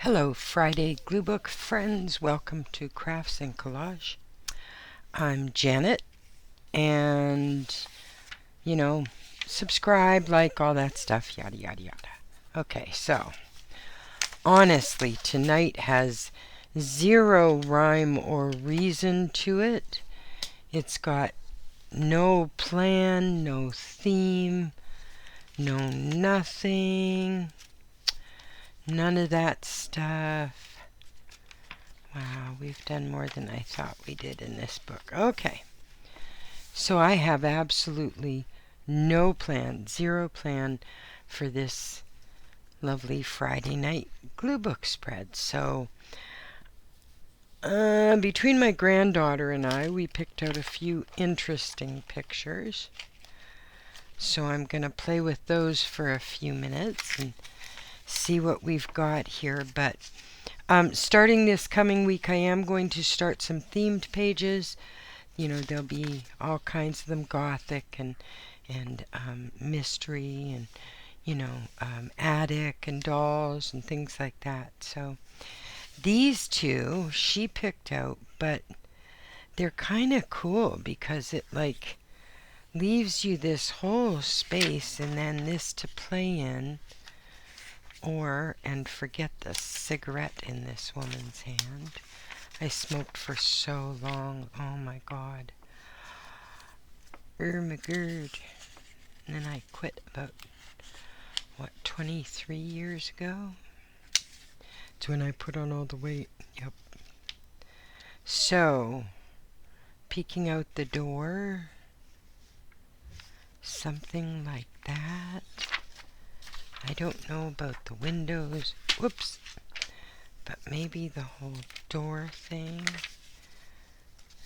Hello, Friday Gluebook friends. Welcome to Crafts and Collage. I'm Janet, and, subscribe, like, all that stuff, yada, yada, yada. Okay, so, honestly, tonight has zero rhyme or reason to it. It's got no plan, no theme, no nothing, none of that stuff. Wow, we've done more than I thought we did in this book. Okay, so I have absolutely no plan, zero plan for this lovely Friday night glue book spread. So between my granddaughter and I, we picked out a few interesting pictures. So I'm going to play with those for a few minutes and see what we've got here. But starting this coming week, I am going to start some themed pages. There'll be all kinds of them, gothic and mystery and, attic and dolls and things like that. So these two she picked out, but they're kind of cool because it leaves you this whole space and then this to play in. And forget the cigarette in this woman's hand. I smoked for so long. Oh my God. My God. And then I quit about, 23 years ago? It's when I put on all the weight. Yep. So, peeking out the door. Something like that. I don't know about the windows. Whoops. But maybe the whole door thing.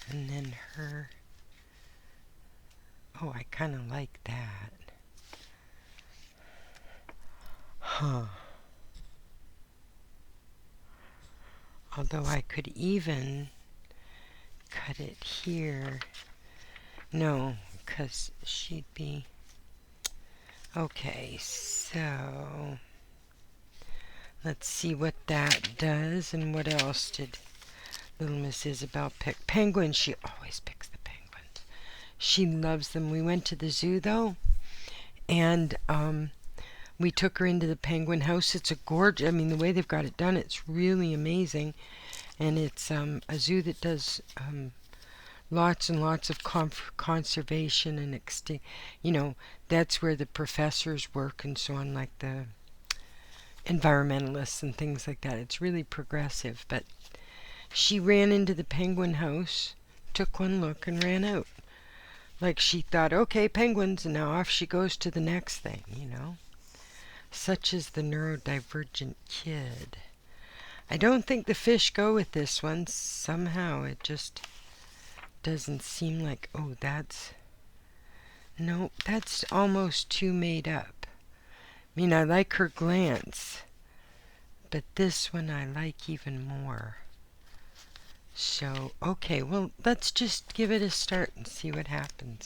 And then her. Oh, I kind of like that. Huh. Although I could even cut it here. No, because she'd be... Okay, so... Let's see what that does and what else did little Miss Isabel pick. Penguins, she always picks the penguins. She loves them. We went to the zoo, though, and we took her into the penguin house. It's a gorgeous, the way they've got it done, it's really amazing. And it's a zoo that does lots and lots of conservation and that's where the professors work and so on, like the environmentalists and things like that. It's really progressive. But she ran into the penguin house, took one look, and ran out. Like she thought, okay, penguins, and now off she goes to the next thing, Such is the neurodivergent kid. I don't think the fish go with this one. Somehow it just doesn't seem like, oh, nope, that's almost too made up. I like her glance, but this one I like even more. So, okay, well, let's just give it a start and see what happens.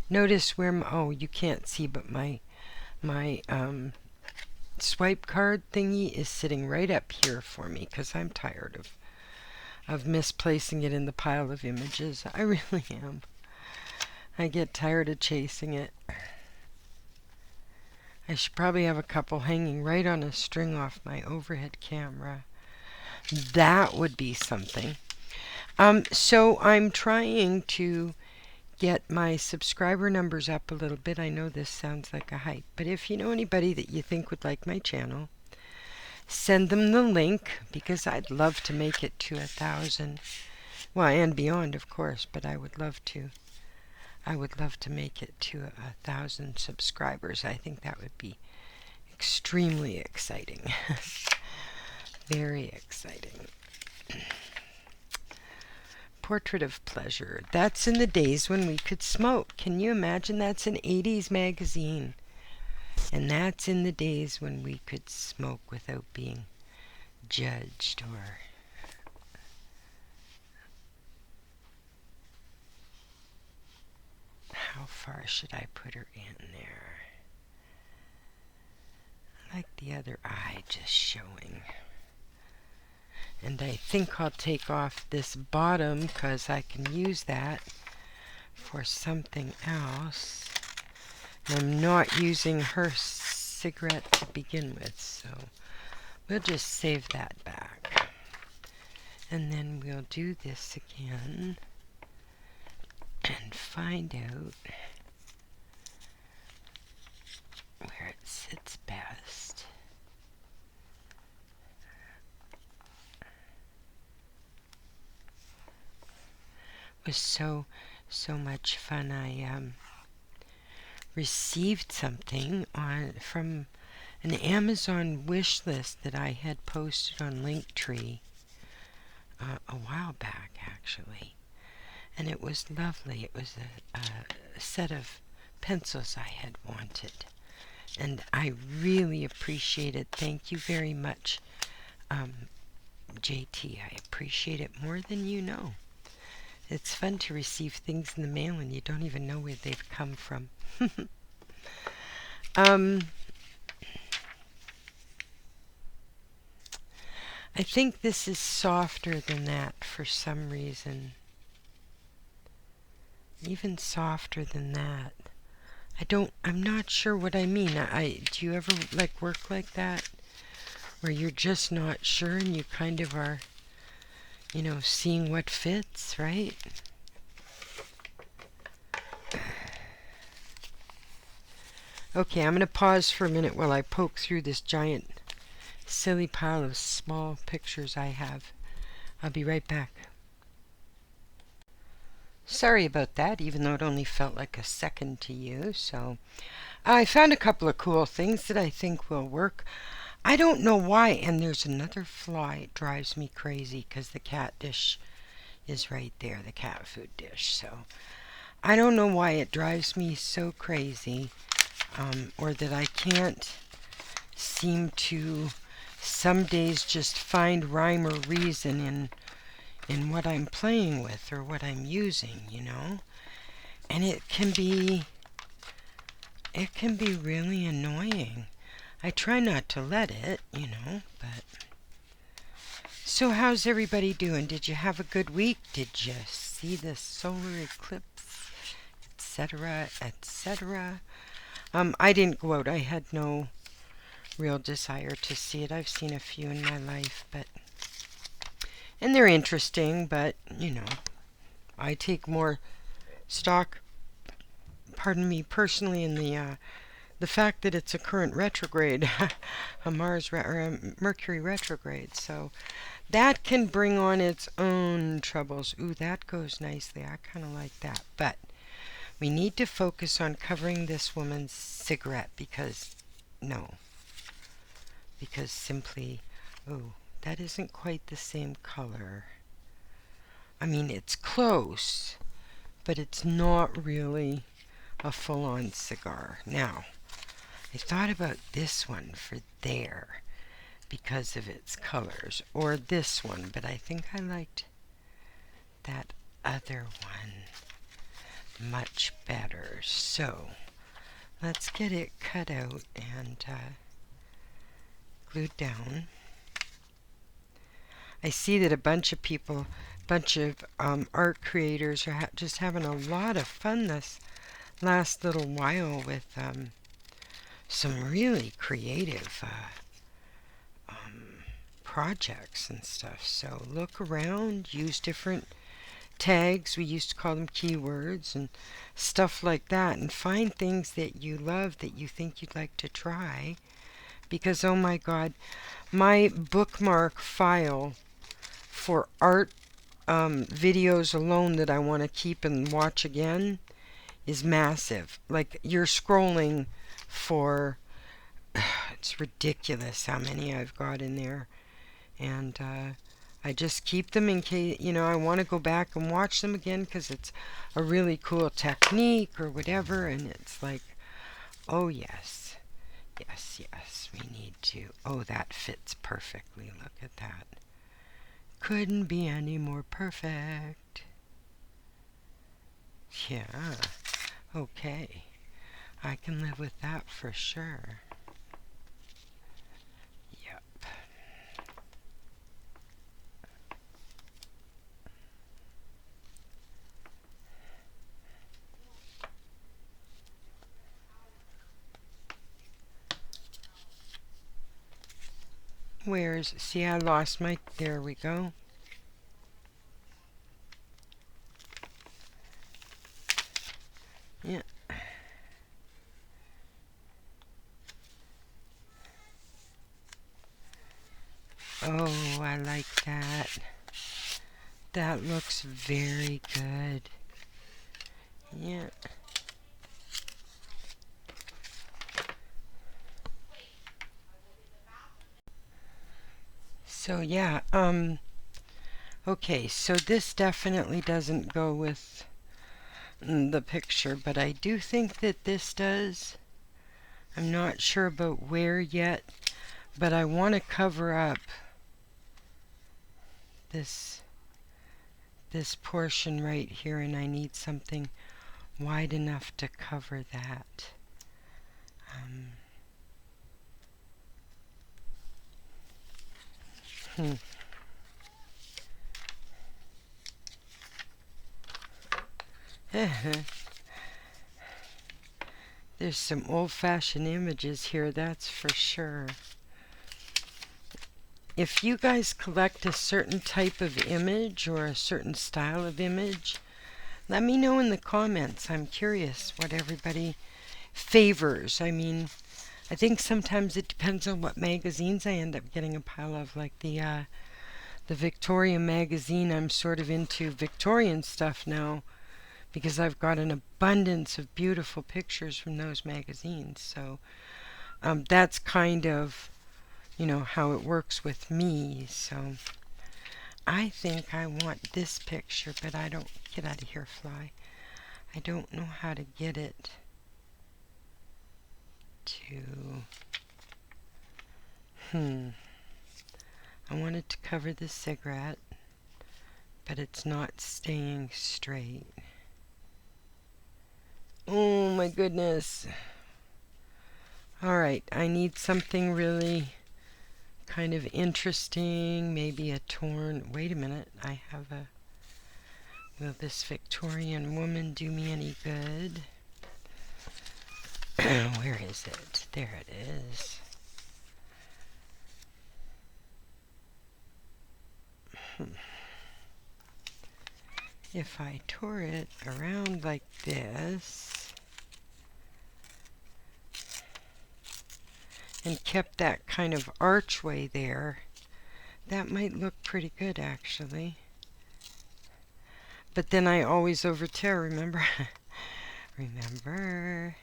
Notice where you can't see, but my swipe card thingy is sitting right up here for me because I'm tired of misplacing it in the pile of images. I really am. I get tired of chasing it. I should probably have a couple hanging right on a string off my overhead camera. That would be something. So I'm trying to get my subscriber numbers up a little bit. I know this sounds like a hype, but if you know anybody that you think would like my channel, send them the link because I'd love to make it to 1,000. Well, and beyond, of course, but I would love to make it to 1,000 subscribers. I think that would be extremely exciting. Very exciting. Portrait of Pleasure. That's in the days when we could smoke. Can you imagine? That's an 80s magazine. And that's in the days when we could smoke without being judged or... How far should I put her in there? I like the other eye just showing. And I think I'll take off this bottom because I can use that for something else. And I'm not using her cigarette to begin with, so we'll just save that back. And then we'll do this again and find out where it sits best. It was so much fun. I received something from an Amazon wish list that I had posted on Linktree a while back, actually. And it was lovely. It was a set of pencils I had wanted. And I really appreciate it. Thank you very much, JT. I appreciate it more than you know. It's fun to receive things in the mail and you don't even know where they've come from. I think this is softer than that for some reason. Even softer than that. I'm not sure what I mean. Do you ever work like that? Where you're just not sure and you kind of are, seeing what fits, right? Okay, I'm going to pause for a minute while I poke through this giant silly pile of small pictures I have. I'll be right back. Sorry about that, even though it only felt like a second to you. So I found a couple of cool things that I think will work. I don't know why, and there's another fly. It drives me crazy because the cat dish is right there, the cat food dish. So I don't know why it drives me so crazy, or that I can't seem to some days just find rhyme or reason in what I'm playing with or what I'm using, and it can be really annoying. I try not to let it, but so how's everybody doing? Did you have a good week? Did you see the solar eclipse, etc., etc.? I didn't go out. I had no real desire to see it. I've seen a few in my life, and they're interesting, but, I take more stock, pardon me, personally in the fact that it's a current retrograde, a Mercury retrograde, so that can bring on its own troubles. Ooh, that goes nicely. I kind of like that, but we need to focus on covering this woman's cigarette because simply, oh, that isn't quite the same color. I mean, it's close, but it's not really a full-on cigar. Now, I thought about this one for there because of its colors, or this one, but I think I liked that other one much better. So, let's get it cut out and glued down. I see that a bunch of people, art creators are just having a lot of fun this last little while with some really creative projects and stuff. So look around, use different tags, we used to call them keywords, and stuff like that, and find things that you love that you think you'd like to try. Because, oh my God, my bookmark file for art videos alone that I want to keep and watch again is massive. Like, you're scrolling for, it's ridiculous how many I've got in there. And I just keep them in case, I want to go back and watch them again because it's a really cool technique or whatever. And it's like, oh yes, we need to. Oh, that fits perfectly. Look at that. Couldn't be any more perfect. Yeah, okay. I can live with that for sure. Yep. Where's, see, I lost my, there we go. Yeah. Oh, I like that. That looks very good. Yeah. So yeah, okay, so this definitely doesn't go with the picture, but I do think that this does. I'm not sure about where yet, but I want to cover up this portion right here, and I need something wide enough to cover that. Hmm. There's some old-fashioned images here, that's for sure. If you guys collect a certain type of image or a certain style of image, let me know in the comments. I'm curious what everybody favors. I mean, I think sometimes it depends on what magazines I end up getting a pile of, like the Victorian magazine. I'm sort of into Victorian stuff now because I've got an abundance of beautiful pictures from those magazines. So that's kind of, you know, how it works with me. So I think I want this picture, but I don't, get out of here, fly. I don't know how to get it to, I wanted to cover the cigarette, but it's not staying straight. Oh my goodness. Alright, I need something really kind of interesting, maybe a torn, wait a minute, I have a, will this Victorian woman do me any good? Where is it? There it is. If I tore it around like this and kept that kind of archway there, that might look pretty good actually. But then I always overtear, remember? Remember.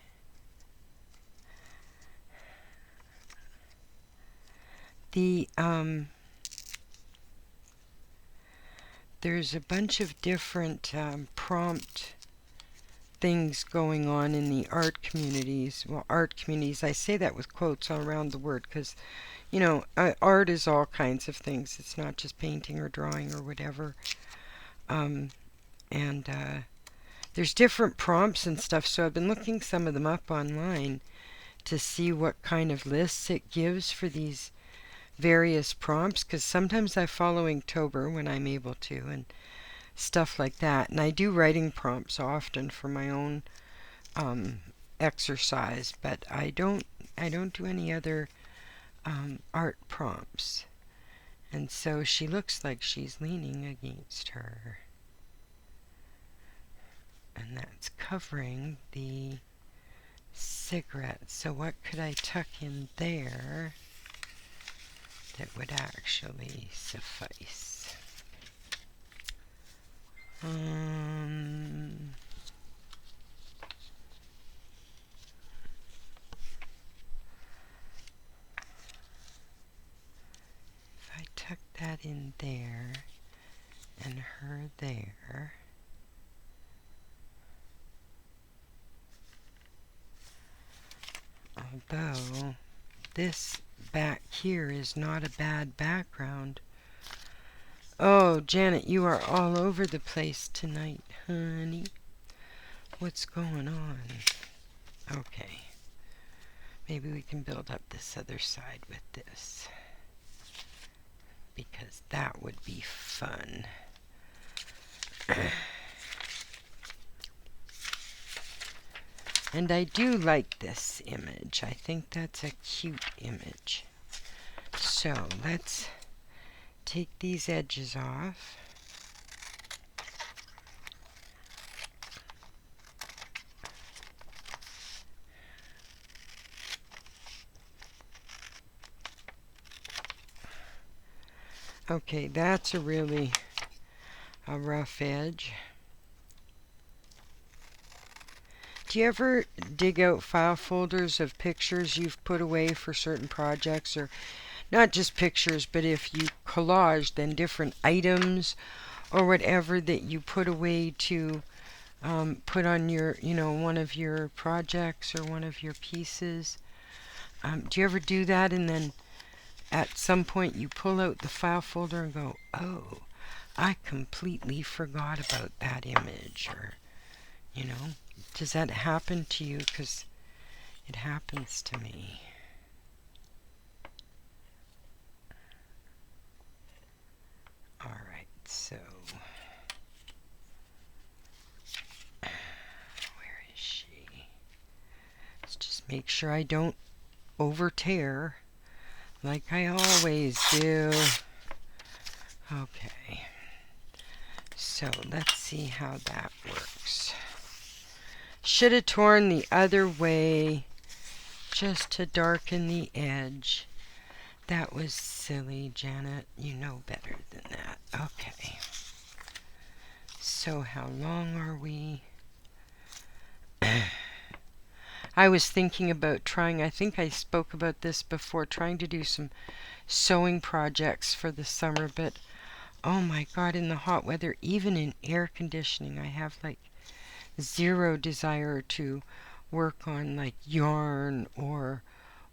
The, there's a bunch of different prompt things going on in the art communities. Well, art communities, I say that with quotes all around the word because, you know, art is all kinds of things. It's not just painting or drawing or whatever. There's different prompts and stuff, so I've been looking some of them up online to see what kind of lists it gives for these various prompts, because sometimes I follow Inktober when I'm able to and stuff like that, and I do writing prompts often for my own exercise, but I don't do any other art prompts. And so she looks like she's leaning against her, and that's covering the cigarette. So what could I tuck in there that would actually suffice? If I tuck that in there and her there, although this back here is not a bad background. Oh, Janet, you are all over the place tonight, honey. What's going on? Okay. Maybe we can build up this other side with this, because that would be fun. And I do like this image. I think that's a cute image. So let's take these edges off. Okay, that's a really rough edge. Do you ever dig out file folders of pictures you've put away for certain projects, or not just pictures, but if you collage, then different items or whatever that you put away to put on your, one of your projects or one of your pieces? Do you ever do that, and then at some point you pull out the file folder and go, oh, I completely forgot about that image, or, does that happen to you? Because it happens to me. All right, so where is she? Let's just make sure I don't over tear like I always do. Okay, so let's see how that works. Should have torn the other way just to darken the edge. That was silly, Janet. You know better than that. Okay. So how long are we? I was thinking about trying, I think I spoke about this before, trying to do some sewing projects for the summer, but oh my God, in the hot weather, even in air conditioning, I have like zero desire to work on like yarn or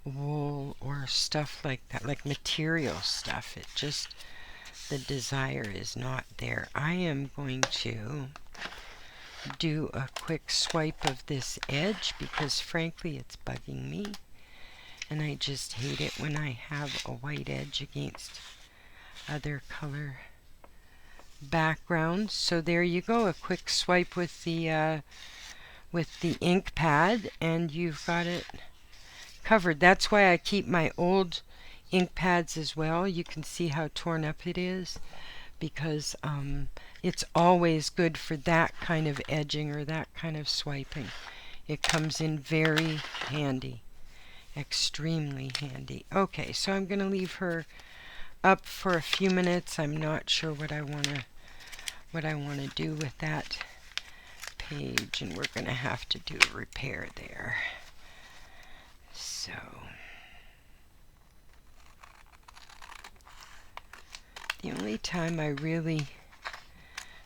wool or stuff like that, like material stuff. It just, the desire is not there. I am going to do a quick swipe of this edge because frankly it's bugging me, and I just hate it when I have a white edge against other color backgrounds. So there you go, a quick swipe with the ink pad and you've got it covered. That's why I keep my old ink pads as well. You can see how torn up it is, because it's always good for that kind of edging or that kind of swiping. It comes in very handy, extremely handy. Okay, so I'm going to leave her up for a few minutes. I'm not sure what I want to do with that page, and we're going to have to do a repair there. So the only time I really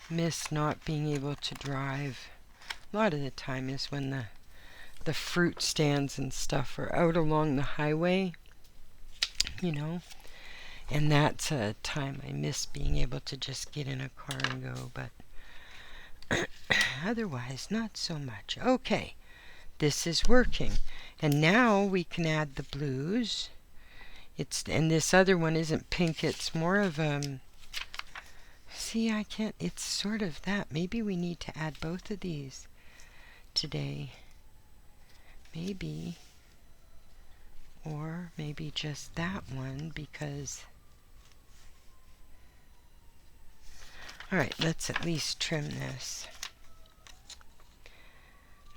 miss not being able to drive a lot of the time is when the fruit stands and stuff are out along the highway, and that's a time I miss being able to just get in a car and go, but otherwise not so much. Okay, this is working, and now we can add the blues. And this other one isn't pink, it's more of see, I can't, it's sort of that. Maybe we need to add both of these today. Maybe. Or maybe just that one, because... Alright, let's at least trim this.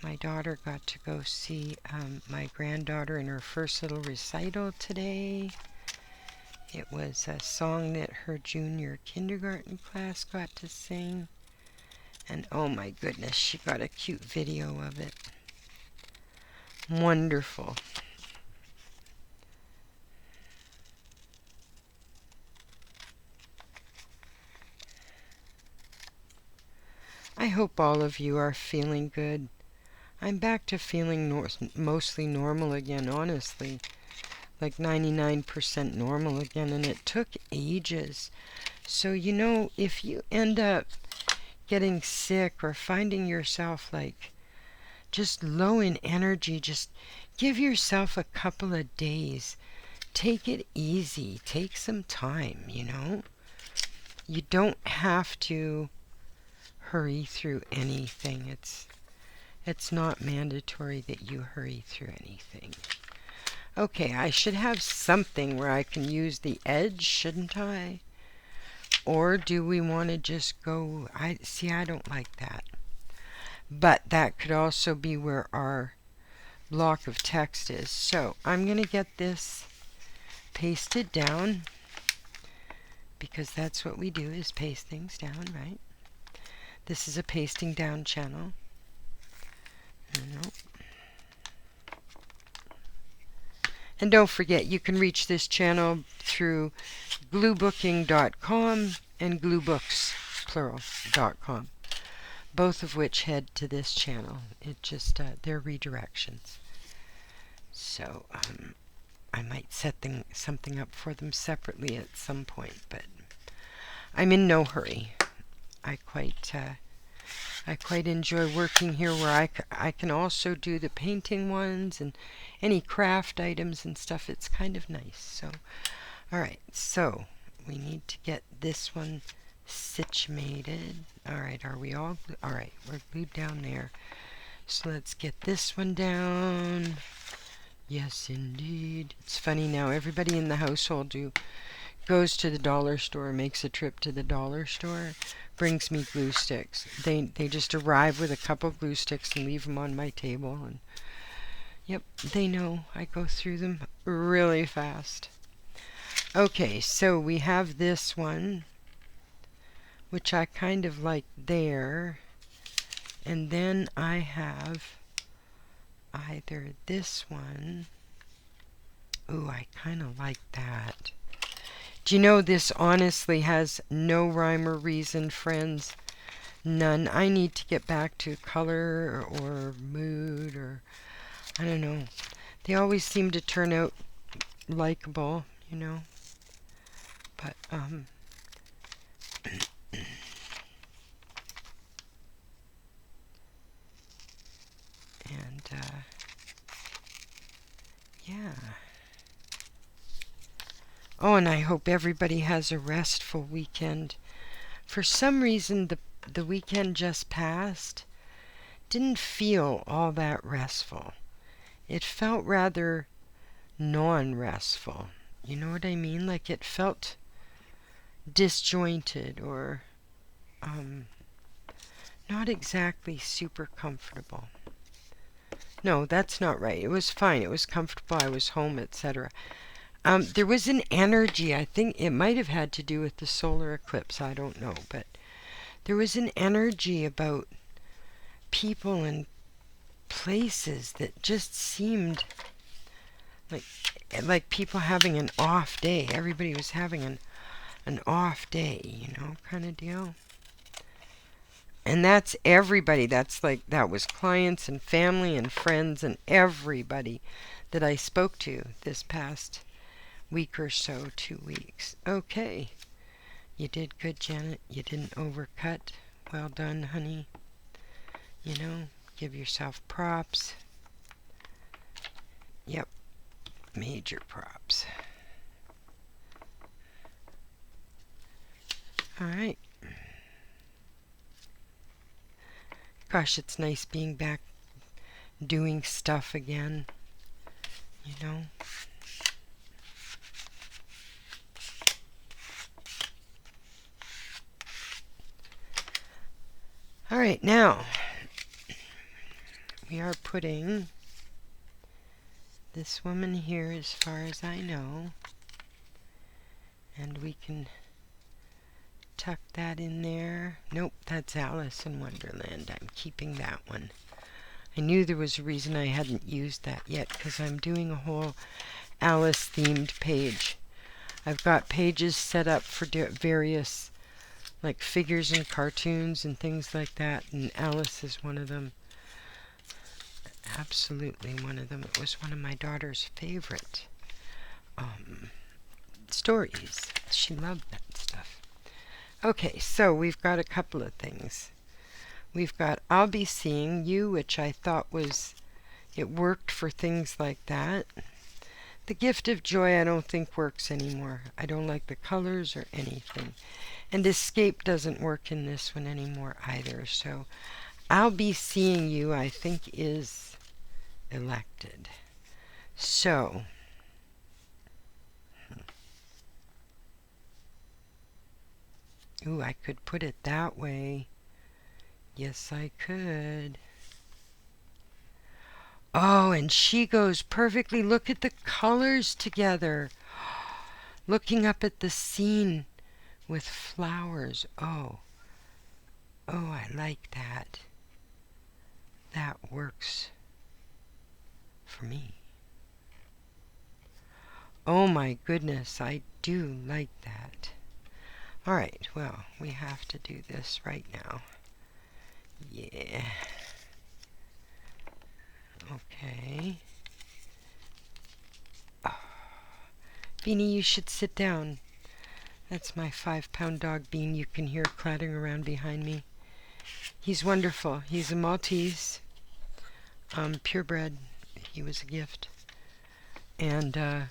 My daughter got to go see my granddaughter in her first little recital today. It was a song that her junior kindergarten class got to sing. And oh my goodness, she got a cute video of it. Wonderful. I hope all of you are feeling good. I'm back to feeling mostly normal again, honestly. Like 99% normal again, and it took ages. So, if you end up getting sick or finding yourself like just low in energy, just give yourself a couple of days. Take it easy. Take some time, You don't have to hurry through anything. It's not mandatory that you hurry through anything. Okay, I should have something where I can use the edge, shouldn't I? Or do we want to just go... I don't like that. But that could also be where our block of text is. So I'm going to get this pasted down, because that's what we do, is paste things down, right? This is a pasting down channel. Nope. And don't forget, you can reach this channel through gluebooking.com and gluebooks.com, both of which head to this channel. It just, they're redirections. So, I might set something up for them separately at some point, but I'm in no hurry. I quite enjoy working here, where I can also do the painting ones and any craft items and stuff. It's kind of nice. So, alright, so we need to get this one situated. Alright, are we all... Alright, we're glued down there. So let's get this one down. Yes, indeed. It's funny now, everybody in the household goes to the dollar store, makes a trip to the dollar store, brings me glue sticks. They just arrive with a couple of glue sticks and leave them on my table. And yep, they know I go through them really fast. Okay, so we have this one, which I kind of like there. And then I have either this one. Ooh, I kind of like that. Do you know, this honestly has no rhyme or reason, friends? None. I need to get back to color or mood, or I don't know. They always seem to turn out likable, you know. But and yeah. Oh, and I hope everybody has a restful weekend. For some reason, the weekend just passed didn't feel all that restful. It felt rather non-restful. You know what I mean? Like, it felt disjointed, or not exactly super comfortable. No, that's not right. It was fine. It was comfortable. I was home, etc. There was an energy. I think it might have had to do with the solar eclipse. I don't know. But there was an energy about people and places that just seemed like people having an off day. Everybody was having an off day, you know, kind of deal. And that's everybody. That was clients and family and friends and everybody that I spoke to this past week or so, 2 weeks. Okay. You did good, Janet. You didn't overcut. Well done, honey. You know, give yourself props. Yep. Major props. Alright. Gosh, it's nice being back doing stuff again. You know? Alright, now we are putting this woman here as far as I know, and we can tuck that in there. Nope, that's Alice in Wonderland. I'm keeping that one. I knew there was a reason I hadn't used that yet, because I'm doing a whole Alice themed page. I've got pages set up for various like figures and cartoons and things like that, and Alice is one of them. Absolutely one of them. It was one of my daughter's favorite stories. She loved that stuff. Okay, so we've got a couple of things. We've got I'll Be Seeing You, which I thought it worked for things like that. The Gift of Joy I don't think works anymore. I don't like the colors or anything. And Escape doesn't work in this one anymore either. So I'll Be Seeing You, I think, is elected. So Ooh, I could put it that way. Yes, I could. Oh, and she goes perfectly. Look at the colors together. Looking up at the scene with flowers. Oh, I like that. That works for me. Oh my goodness, I do like that. All right, well, we have to do this right now. Yeah. Okay. Oh. Beanie, you should sit down. That's my 5-pound dog, Bean. You can hear clattering around behind me. He's wonderful. He's a Maltese, purebred. He was a gift. And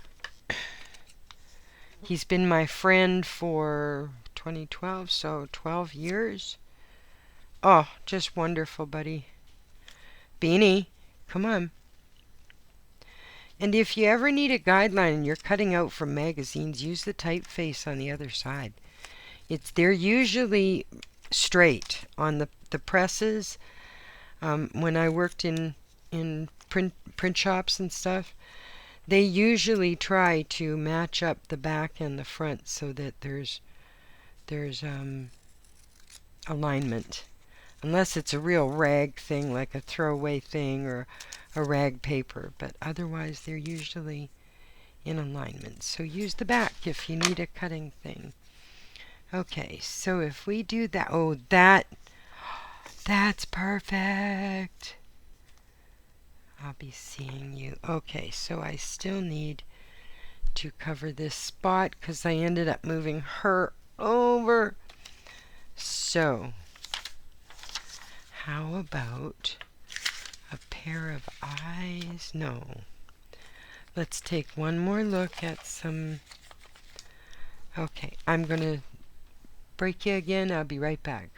he's been my friend for 2012, so 12 years. Oh, just wonderful, buddy. Beanie, come on. And if you ever need a guideline and you're cutting out from magazines, use the typeface on the other side. They're usually straight on the presses. When I worked in print shops and stuff, they usually try to match up the back and the front so that there's alignment. Unless it's a real rag thing, like a throwaway thing or a rag paper, but otherwise they're usually in alignment. So use the back if you need a cutting thing. Okay, so if we do that, oh, that's perfect. I'll be seeing you. Okay, so I still need to cover this spot because I ended up moving her over. So, how about a pair of eyes? No. Let's take one more look at some. Okay, I'm going to break you again. I'll be right back.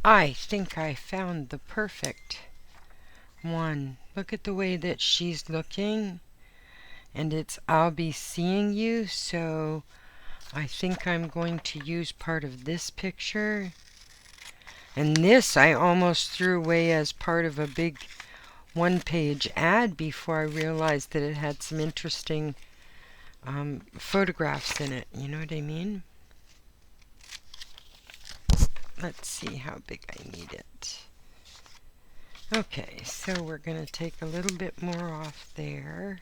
I think I found the perfect one. Look at the way that she's looking. And it's I'll be seeing you, so I think I'm going to use part of this picture. And this I almost threw away as part of a big one-page ad before I realized that it had some interesting photographs in it. You know what I mean? Let's see how big I need it. Okay, so we're going to take a little bit more off there.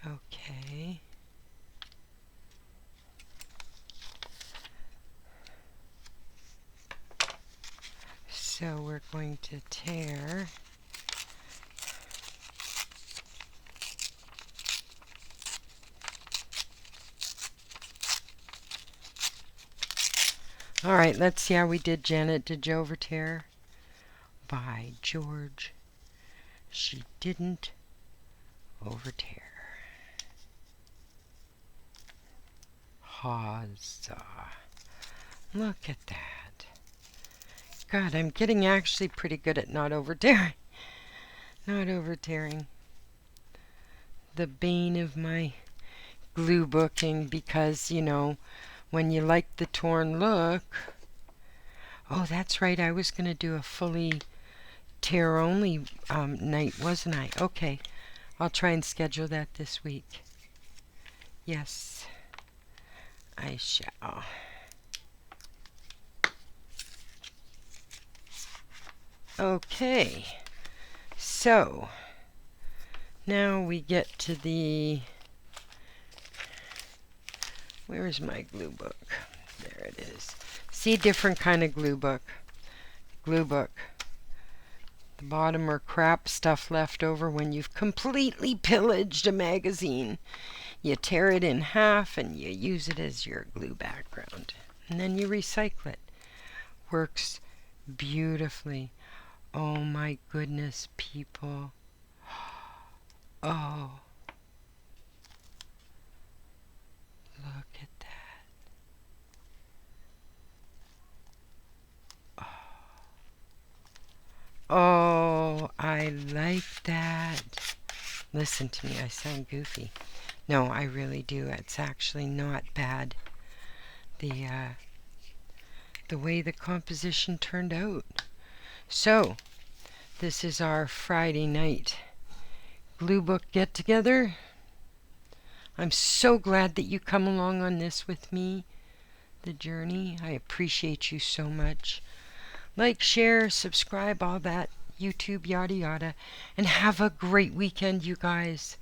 Okay. So we're going to tear all right, let's see how we did, Janet. Did you over tear? By George, she didn't over tear. Huzzah. Look at that. God, I'm getting actually pretty good at not over tearing. Not over tearing. The bane of my glue booking because, you know, when you like the torn look. Oh, that's right. I was going to do a fully tear only night, wasn't I? Okay. I'll try and schedule that this week. Yes, I shall. Okay. So, now we get to the... Where is my glue book? There it is. See, different kind of glue book. Glue book. The bottom are crap stuff left over when you've completely pillaged a magazine. You tear it in half and you use it as your glue background. And then you recycle it. Works beautifully. Oh my goodness, people. Oh. Look at that. Oh. I like that. Listen to me, I sound goofy. No, I really do. It's actually not bad. The way the composition turned out. So, this is our Friday night Gluebook get together. I'm so glad that you come along on this with me, the journey. I appreciate you so much. Like, share, subscribe, all that YouTube yada yada. And have a great weekend, you guys.